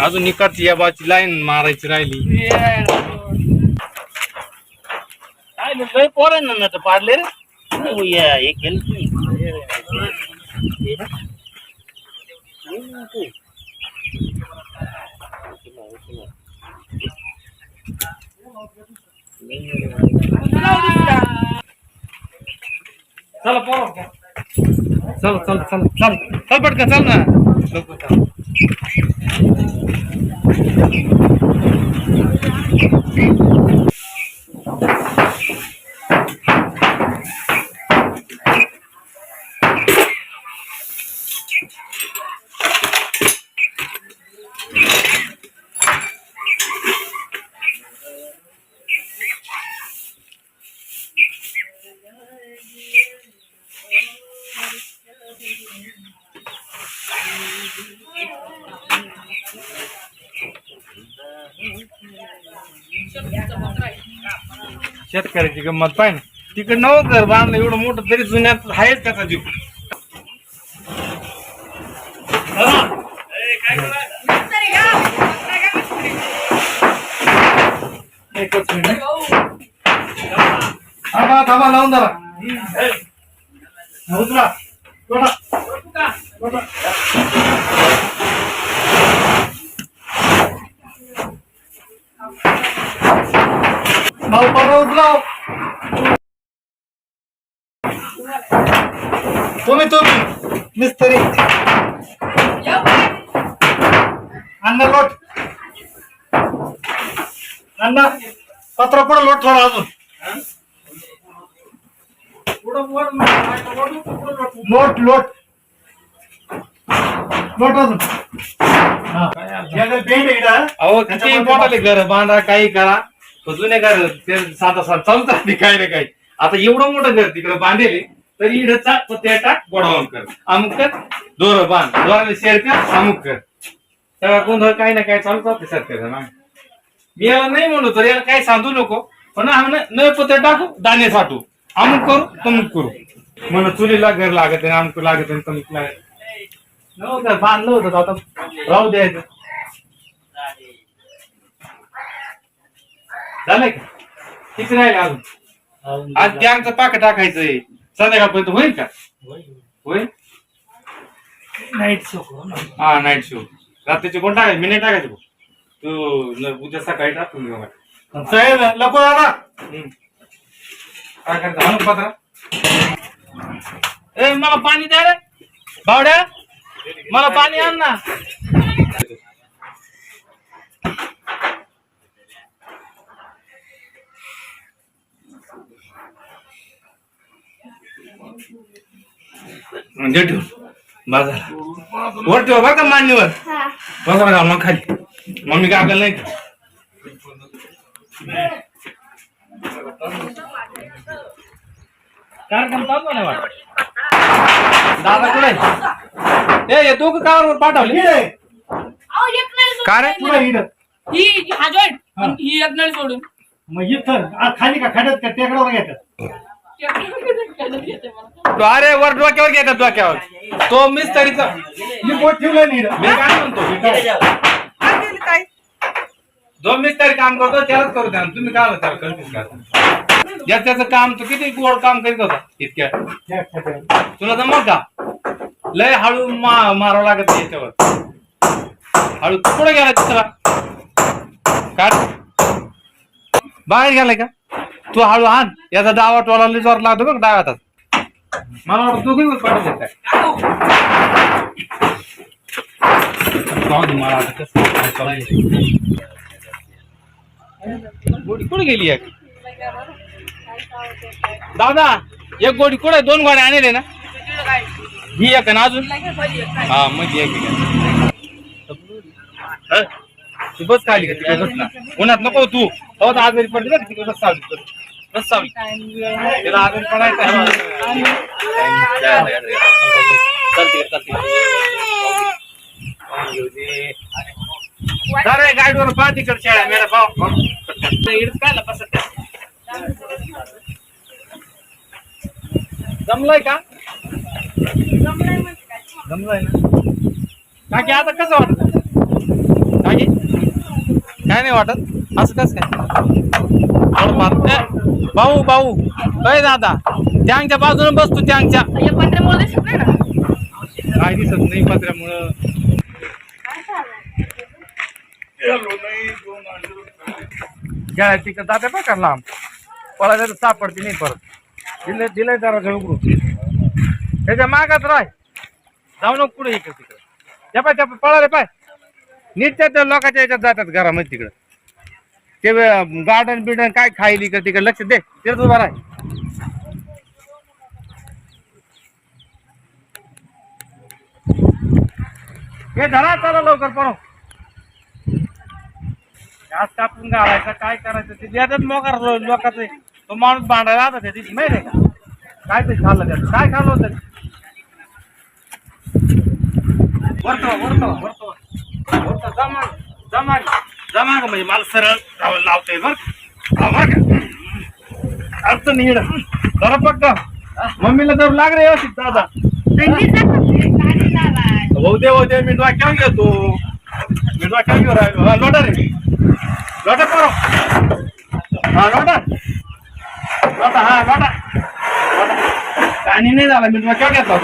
अजून निकालची या बाची लाईन मारायची राहिली. काय पोरांना तर पाडले रे. हे केलं चला पोरा चल चल चल चल चल पटकन चल ना लवकर चल. शेतकऱ्याची गंमत पाय ना तिकडे नवं घर बांधलं एवढं मोठं तरी जुन्यात आहेच त्याचा जीव. एकच मिनिट थांबा थांबा लावून जरा उचला तुम्ही मिस्त्री अण्णा लोट अण्णा पत्र पुढं लोट थोडा अजून लोट लोट लोट अजून अहो किती मोठाले घर बांधा काही करा जुने घर ते साधा साधा चालतात काही ना काही. आता एवढं मोठं घर तिकडे बांधले तरी इडचा ते टाक गोडावून कर अमुक कर दोर बांध दोराला शेअर कर अमुक कर सगळा गोंधळ काही ना काही चालतात ते शेतकऱ्याचा. मी याला नाही म्हणलो तर याला काही सांगू नको पण न पत्र टाकू दाणे साठू अमुक करू तमुक करू म्हण चुलीला घर लागत आहे अमुक लागत आहे तमुक लागत नव्हतं बांधलं होतं आता राहू द्यायचं. झालंय का किती राहिले अजून आज गॅंगचं पाक टाकायचंय संध्याकाळपर्यंत होईल का होईल. नाईट शो हा नाईट शो रात्रीचे कोण टाकायचे मी नाही टाकायचं तू उद्या सकाळी टाकून घेऊ लको दादा काय करता पत्र ए मला पाणी द्या रे बावड्या मला पाणी आण ना. म्हणजे ठेव बाजार वर ठेव बरं का मान्यवर बघा बघा मग खाली मम्मी कागल नाही कार्यक्रम चालू नाही वाटत. दादा कुठे ए तू कावर पाठवली का रे ही हा जॉईंट ही एक नळ सोडून मग इथं खाली का खाड्यात का टेकडावर घेतात. अरे वर डोक्यावर घेतात डोक्यावर तो मिस्त्रीचा मी बोट ठेवलं नाही मी काय म्हणतो जो मिस्त्री काम करतो त्यालाच करू द्या तुम्ही काय म्हणता कन्फ्युज करता त्याचं काम तो किती गोड काम करीत होता इतक्या तुला जमत का लय हळू मारावं लागत याच्यावर हळू पुढे गेला तिसरा का बाहेर गेलाय का तू हळू आण याचा डावा टोला जोर लागतो बघ डाव्या हातात मला वाटतं दोघी पाठवत काय गोडी कुठे गेली एक दादा एक गोडी कुठे दोन गोड्या आणले ना ही एक ना अजून हा मग एक तू बस खाली का तिकडे बस ना उन्हात नको तू आजारी पडली ना तिकडे बस सावली बस सावली त्याला आजारी पडायचं गाडीवर पहा तिकडे शाळा मेरा पाव काय बसत जमलाय का जमलाय ना काकी आता कसं वाटत काकी काय नाही वाटत असं कस काय भाऊ भाऊ काय दादा त्यांच्या बाजूने बसतो त्यांच्या या पत्र्यामुळे दिसत नाही ना. काय दिसत नाही पत्र्यामुळं घ्या तिकडे जाते बघ का लांब पळायला तर सापडते नाही परत दिलंय जरा उघडून त्याच्या मागात राय जाऊ नको पुढे इकडे तिकडे त्या पाय पळाले पाय नीट त्या लोकांच्या याच्यात जातात घरामध्ये तिकडं ते गार्डन बिर्डन काय खाईल इकडे तिकडे लक्ष दे तेच उभा राय हे धरा चला लवकर पळो आज कापून घालायचा काय करायचं ते देतात मोकार लोकांचे तो माणूस भांडायला आता त्या दिवशी माहिती आहे का काय ते खाल्लं त्याचं काय खाल्लं होतं वरतो जमा का म्हणजे मला सरळ लावतोय बर अर्थ नीड जरा पक्का मम्मीला जर लाग रे व्यवस्थित दादा होते मी डोक्यावर घेतो मी डोक्यावर घेऊन राहिलो लोटा रे लोटा करो हा लोटा लोटा हा लोटा पाणी नाही झाला मी डोक्यावर घेतला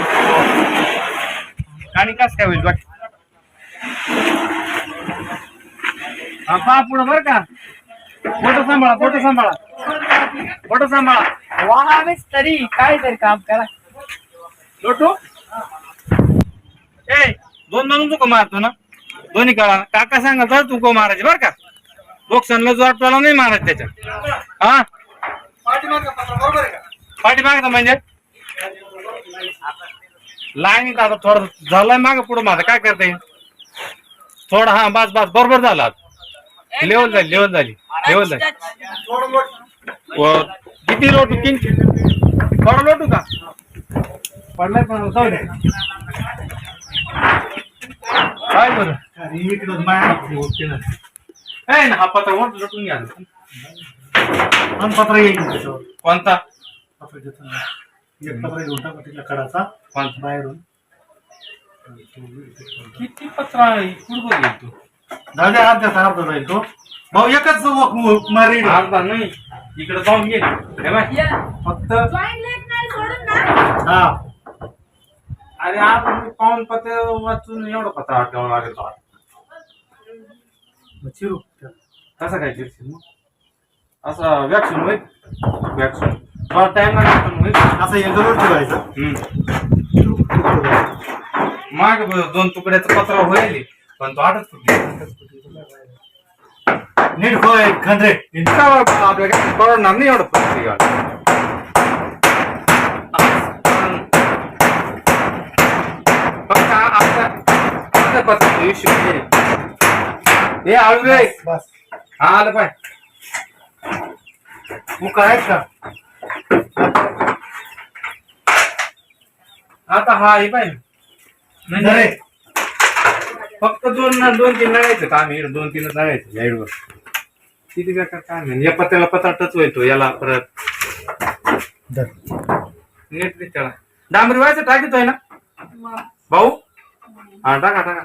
आणि कस काय होईल डोक्या हा पा पुढं बरं का फोटो सांभाळा वा तरी काय तरी काम करा. लोटू ए दोन तुका मारतो ना दोन्ही काळा काका सांगा तर तू मारायचे बर का बोक्सनला जो आठवला नाही मारायचं त्याच्या हा पाठी मागता म्हणजे लाईन आता थोडं झालंय माग पुढं माझं काय करता येईल थोडं हा बस बरोबर झाला लेवल झाली किती लोटू किंचित थोडं लोटू का पडलाय पण जाऊ दे काय बरं हा पत्र वर लोटून घ्या पत्र येईल त्याच्यावर कोणता पत्र घेतो एक पत्र घेऊन टाका तिथला कडाचा बाहेरून किती पत्र आहे कुठं तू दादा अर्धा जाईल तो भाऊ एकच मारी अर्धा नाही इकडे जाऊन घे फक्त हा अरे आपण पाऊन पत्र वाचून एवढं पत्र आठवावं लागेल चिरू कसं काय चिरशील मग असं वॅक्सिन होईल वॅक्सिन थोडा टाइम लागेल होईल असं एकदम ठेवायचं माग दोन तुकड्याचं पत्र होईल पण तो आठच नीट होय खंडरे आपल्याला परवडणार नाही एवढं पत्रिका फक्त आपल्या पत्र हे आळू रे बस हा आलं पाय तू करायच का आता हा हे पाय नाही फक्त दोन तीन नळायचं काम आहे 2-3 नळायचं लाईटवर किती बेकार काम आहे या पत्र्याला पत्रा टच होतो याला परत नीट त्याला डांबरी व्हायचं टाकीतोय ना भाऊ हा टाका